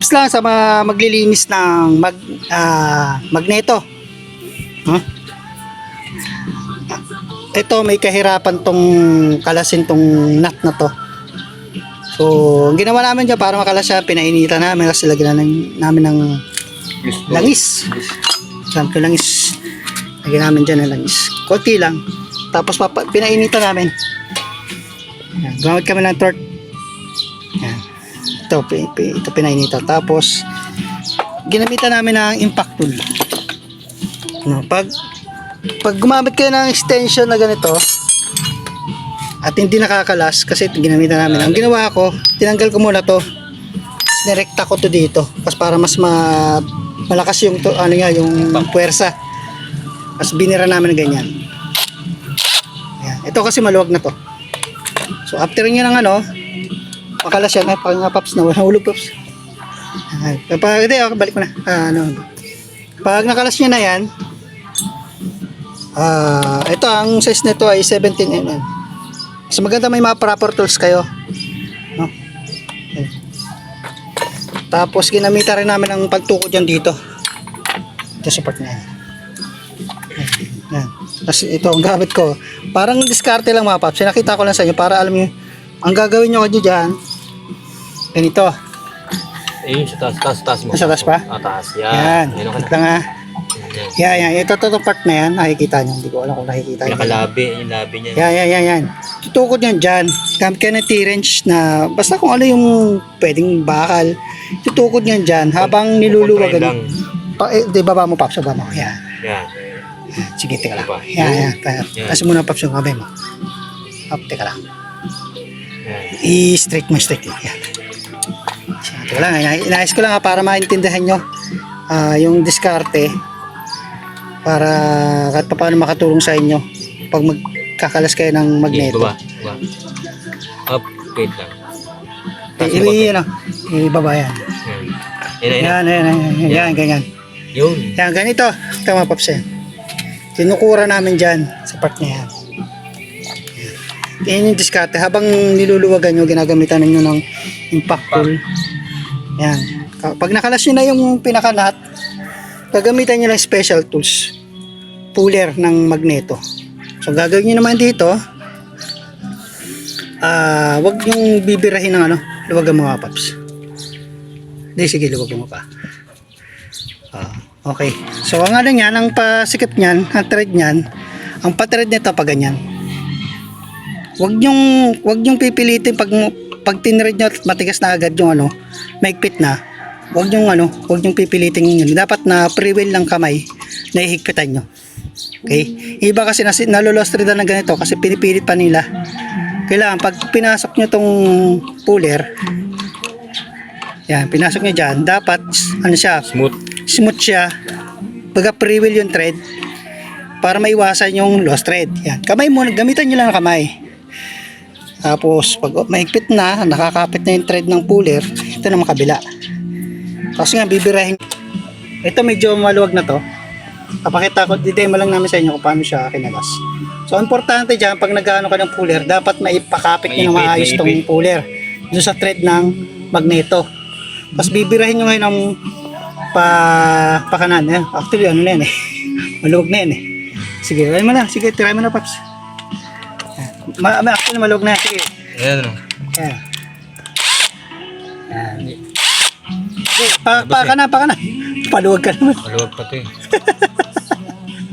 Tapos lang sa mga maglilinis ng magneto. Huh? Ito may kahirapan tong kalasin tong nut na to. So, ang ginawa namin dyan para makalas siya, pinainitan namin kasi lagyan namin ng langis. Sample langis. Lagyan namin dyan ng langis. Konti lang. Tapos pinainitan namin. Yan. Gamit kami ng torch. Yan. Ito pinainitan. Tapos, ginamitan namin ng impact tool. No, pag gumamit kayo ng extension na ganito at hindi nakakalas kasi ginamitan namin, ang ginawa ko, tinanggal ko muna to, nirekta ko to dito kasi para mas malakas yung yung puwersa. Tapos binira namin ng ganyan. Ayan. Ito kasi maluwag na to. So after nyo ng makalas yan, paps na, hulog paps. Kapag hindi, balik mo na. Pag nakalas nyo na yan, ito ang size nito ay 17mm. So maganda may mga proper tools kayo, no? Okay. Tapos ginamitan rin namin ng pagtukod yan dito. Ito support na yan. Yan. Tapos ito ang gamit ko. Parang diskarte lang mga paps. Nakita ko lang sa inyo para alam nyo ang gagawin nyo kanyo dyan. Ganito. Ayun sa taas mo. Sa taas pa? Taas. Yan. Yan. Ito nga. Yan. Ito part na yan. Nakikita nyo. Hindi ko alam kung nakikita nyo. Nakalabi. Yung labi niya. Yan. Tutukod nyo dyan. Gamit kayo ng T-wrench na basta kung ano yung pwedeng bakal. Tutukod nyo dyan habang niluluwag. Di baba mo paps. Baba mo. Yan. Sige, teka lang. Yan. Taas muna paps yung kamay mo. Teka lang. I-straight mo. Yan. Teka lang. Inayos ko lang para maintindihan nyo yung diskarte. Para kahit pa paano makatulong sa inyo pag magkakalas kayo ng magneto. Baba. Up, wait lang. Ibaba yan. Yan, ganyan. Yun. Yan, ganito. Tama, paps yan. Tinukura namin dyan sa part na yan. Yan yung diskarte. Habang niluluwagan nyo, ginagamitan ninyo ng impact tool. Yan. Pag nakalas nyo na yung pinakanat, gagamitan nyo lang special tools, puller ng magneto. So gagawin nyo naman dito, wag yung bibirahin ng luwagan mo mga paps. Hindi, sige, luwagan mo pa. Okay, so ang niyan, ang pasikip nyan, ang thread nyan, ang pa-thread nito pa ganyan. Wag yung pipilitin pag tinred nyo at matigas na agad yung maigpit na. Huwag yung pipilitin niyo. Dapat na pre-wheel lang kamay na ihigpitan nyo. Okay? Iba kasi nalolostredan ng ganito kasi pinipilit pa nila. Kailangan pag pinasok nyo tong puller, yan, pinasok nyo dyan, dapat siya, smooth siya. Pag pre-wheel yung thread para maiwasan yung lost thread. Yan. Kamay mo, gamitan nyo lang ang kamay. Tapos pag mahigpit na, nakakapit na yung thread ng puller, ito na makabila. Kasi nga bibirahin. Ito medyo maluwag na to. Papakita ko, didemo lang namin sa inyo kung paano siya kinalas. So importante dyan, pag nag-ano ka ng puller, dapat maipakapit nyo ng maayos tong puller doon sa thread ng magneto. Tapos bibirahin nyo ngayon ng pakanan. Actually na yan maluwag na yan Sige, try mo na. Sige, try mo na paps. Actually maluwag na. Sige. Ayan. Paka na. Paluwag ka naman. Maluwag pa ito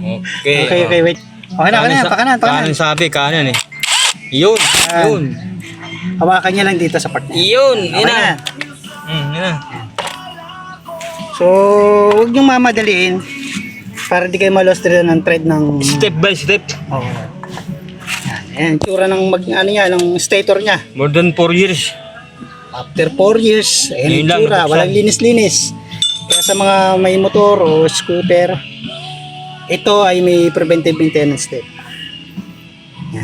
Okay. Okay, wait. Okay na, pakanan. Kanan sabi, kanan Yun. Hawakan niya lang dito sa part na. Yun. Okay na. Yun. So, huwag niyong mamadaliin para di kayo ma-lost rin ng thread ng... Step by step. Oo. Yan, tsura ng ng stator niya. More than 4 years. After 4 years, Yun lang, tsura, walang linis-linis. Kaya sa mga may motor o scooter, ito ay may preventive maintenance step.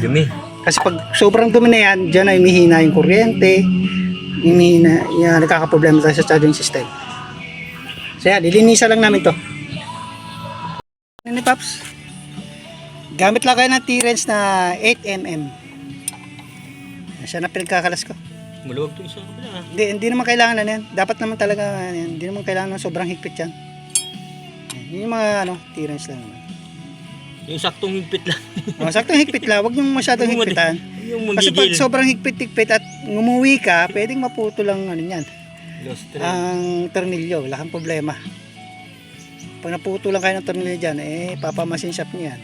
Dumi. Kasi pag sobrang dumi na yan, dyan ay mihina yung kuryente, nagkakaproblema tayo sa charging system. So yan, lilinisan lang namin to. Ano ni Paps? Gamit lang kayo ng T-wrench na 8mm. Siya na pinagkakalas ko. Maluwag to isa kabila. Hindi naman kailangan na yan. Dapat naman talaga yan. Hindi naman kailangan ng sobrang higpit yan. Yun yung mga clearance lang naman. Yung saktong higpit lang. Saktong higpit lang. Huwag yung masyadong higpitan. Yung Kasi pag magigil. sobrang higpit-higpit at ngumuwi ka, pwedeng maputo lang yan. Lost thread. Ang tornilyo. Wala kang problema. Pag naputo lang kayo ng tornilyo dyan, papamasin shop nyo yan.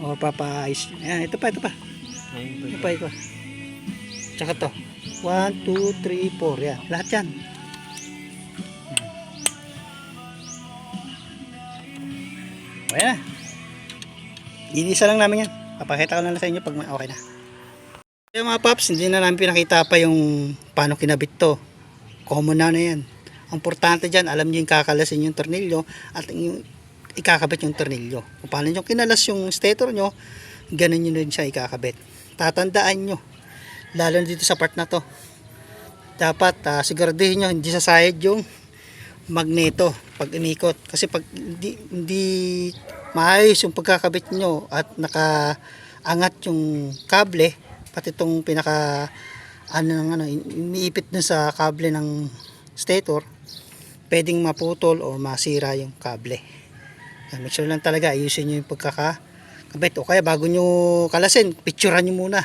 O papa-ice. Ayan, ito pa. Ayun Ito pa. Tsaka to. 1, 2, 3, 4. Yan. Lahat yan. Ayan na. Inisa lang namin yan. Papakita ko lang sa inyo pag okay na. Yung mga paps, hindi na namin pinakita pa yung paano kinabit to. Common na yan. Ang importante dyan, alam nyo yung kakalasin yung tornilyo at yung ikakabit yung tornilyo. Kung paano nyo kinalas yung stator nyo, ganun nyo din siya ikakabit. Tatandaan nyo, lalo na dito sa part na to, dapat siguraduhin nyo hindi sasayad yung magneto pag inikot. Kasi pag hindi maayos yung pagkakabit nyo at nakaangat yung kable, pati itong pinaka iniipit dun sa kable ng stator, pwedeng maputol o masira yung kable. Make sure lang talaga ayusin nyo yung pagkakabit, o kaya bago nyo kalasin, picturean nyo muna,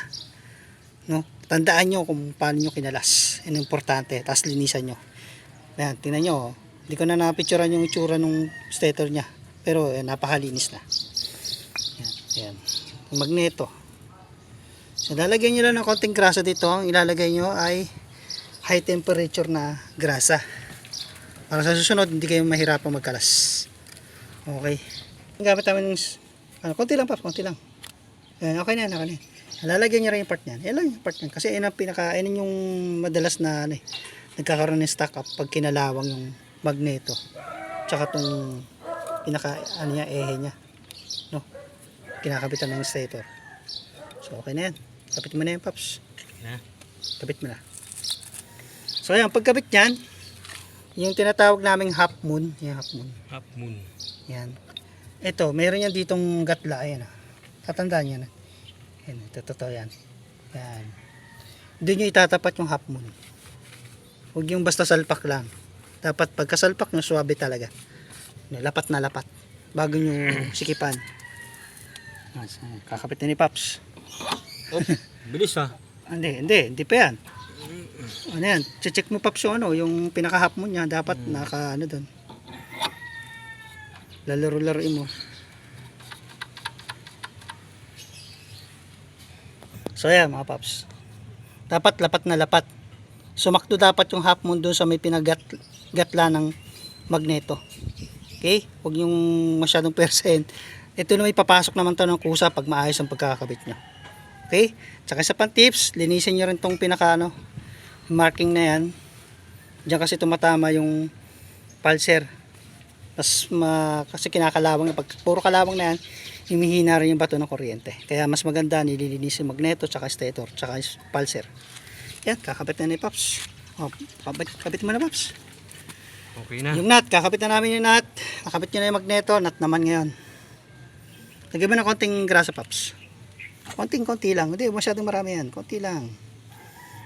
no? Tandaan nyo kung paano nyo kinalas. Yan ang importante. Tapos linisan nyo. Ayan, tingnan nyo, hindi ko na napicturean yung itsura ng stator nya, pero napakalinis na. Yan. Yung magneto, so lalagyan nyo lang ng konting grasa dito. Ang ilalagay nyo ay high temperature na grasa para sa susunod hindi kayo mahirapang magkalas. Okay, ang gamit namin konti lang, konti lang. Ayan, okay na. Lalagyan nyo rin yung part nyan. Yan lang yung part nyan, kasi yan yung madalas na nagkakaroon ng stock up pag kinalawang yung magneto tsaka itong ehe nya, no? Kinakabitan ng stator. So okay na yan. Kapit mo na yan, paps. Kapit mo na. So ayan, pagkabit nyan, yung tinatawag naming half moon. Yan, Half moon. yan. Ito, meron yan ditong gatla. Ayan, tatandaan nyo na. Yan, totoo yan. Yan. Doon nyo itatapat yung half moon. Huwag yung basta salpak lang. Dapat pagkasalpak nyo, suwabe talaga. Lapat na lapat. Bago nyo sikipan. Kakapit na ni Paps. Oh, bilis ha. Hindi pa yan. Ano yan? Check mo, Paps, yung pinaka-half moon niya. Dapat doon. Lalaro-laruin mo. So ayan, mga Paps. Dapat lapat na lapat. Sumakto dapat yung half moon doon sa may pinagatla ng magneto. Okay? Huwag yung masyadong percent. Ito na may papasok naman to ng kusa pag maayos ang pagkakabit nyo. Okay? Tsaka sa pang tips, linisin nyo rin tong pinaka marking na yan. Diyan kasi tumatama yung pulser. Kasi kinakalawang, pag puro kalawang na yan, humihina rin yung bato ng kuryente. Kaya mas maganda nililinis yung magneto, tsaka stator, tsaka pulser. Yan, kakabit na ni Paps. Kabit mo na, Paps. Okay na. Yung nut, kakabit na namin yung nut. Nakabit nyo na yung magneto, nut naman ngayon. Lagyan mo ng konting grasa, Paps. Konting-konti lang. Hindi, masyadong marami yan. Konti lang.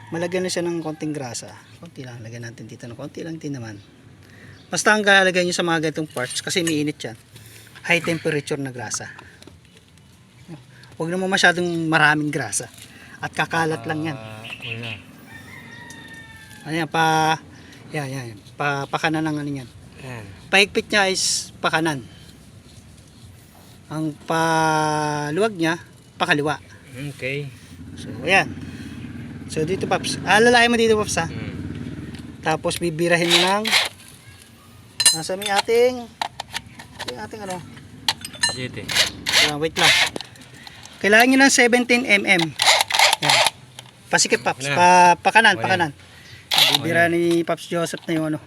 Malagyan na siya ng konting grasa. Konti lang. Lagyan natin dito ng konti lang din naman. Basta ang lalagyan nyo sa mga ganitong parts kasi may init yan. High temperature na grasa. Huwag naman masyadong maraming grasa. At kakalat lang yan. Wala. Ano yan, yan. Pakanan ng ano yan. Ayan. Paikpit niya is pakanan. Ang paluwag niya, pakaliwa. Okay. So, ayan. So, dito, Paps. Alalahin mo dito, Paps, ha? Tapos, bibirahin mo ng nasa may ating ano? Jete. Wait lang. Kailangan nyo ng 17 mm. Ayan. Pasikip, Paps. Pakanan. Bibira ni Paps Joseph na yung ano.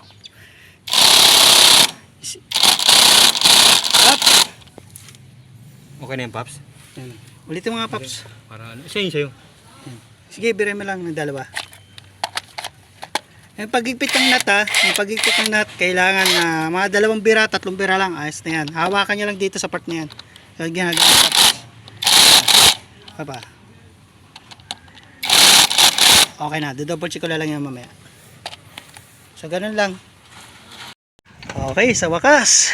Up. Okay na yung Paps? Ayan. Ulitin mga Paps. Para ano? Sa'yo. Sige, birin mo lang ng dalawa. Yung pagigpit ng nut, yung pagigpit ng nut, kailangan na mga 2 bira, 3 bira lang. Ayos na yan. Hawakan nyo lang dito sa part na yan. So, ginagawa Paps. Baba. Okay na, double check ko lang yan mamaya. So ganun lang. Okay, sa wakas.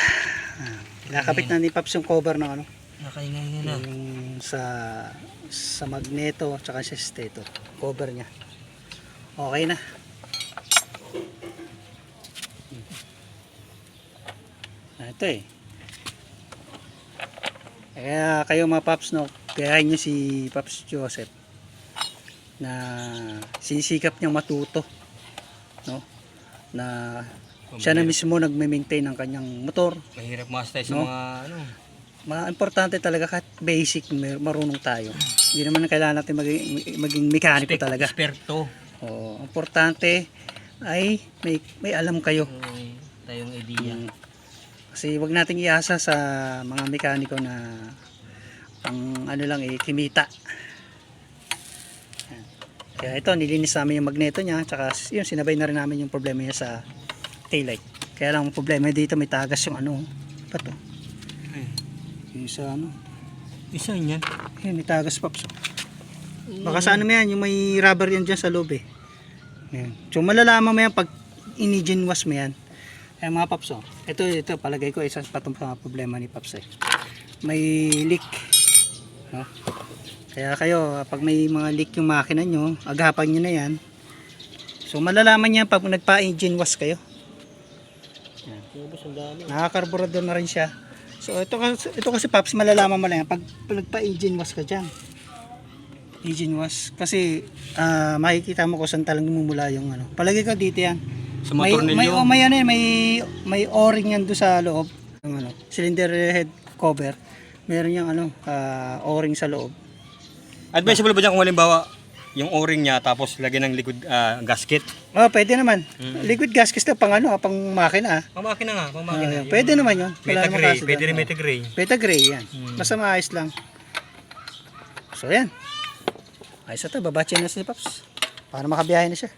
Nakapit na ni Paps yung cover ng ano. Nakaingay na. Yung sa magneto at saka sa stator. Cover niya. Okay na. Ito eh. Kaya kayo mga Paps, no, gayahin nyo si Paps Joseph na sinisikap niyang matuto, no, na siya na mismo nagme-maintain ng kanyang motor. Mahirap master sa No? mga ano. Importante talaga kahit basic marunong tayo. Hindi naman kailangan natin maging mekaniko talaga. Eksperto. Oo, importante ay may alam kayo. Tayong idea. Kasi wag nating iasa sa mga mekaniko na ang ano lang kimita. Ayan. Kaya ito, nilinis namin yung magneto niya, tsaka yun, sinabay na rin namin yung problema niya sa taillight. Kaya lang ang problema dito, may tagas yung ano, pato. Yung sa ano, Isa yan. yun, may tagas, Paps. Baka sa ano mo yan, yung may rubber yan dyan sa loob eh. Ayan. So malalaman mo yan pag in-engine wash mo yan. Kaya mga Paps, ito palagay ko isa pa itong problema ni Paps eh. May leak, no? Kaya kayo pag may mga leak yung makina nyo, agapan nyo na yan. So malalaman niya pag nagpa-engine wash kayo. Yan. Nakakarburador na rin siya. So ito kasi Paps, malalaman mo lang yan pag nagpa-engine wash ka dyan. Engine wash kasi makikita mo kung saan talagang mumula yung ano. Palagi ka dito yan. Sa mga tornilyo. May o-ring yan doon sa loob ng ano, cylinder head cover. Meron yung ano, o-ring sa loob. Advisable ba dyan kung halimbawa yung o-ring niya tapos lagyan ng liquid gasket? Oh, pwede naman. Liquid gasket na pang ano, pang makina. Pang makina nga, pang makina. Pwede naman 'yun. Wala namang Metagray, kaso pwede doon. rin metagray. Betagray yan. Basta maayos lang. So yan. Ayos na to, babatche na si Paps. Para makabiyahe na siya.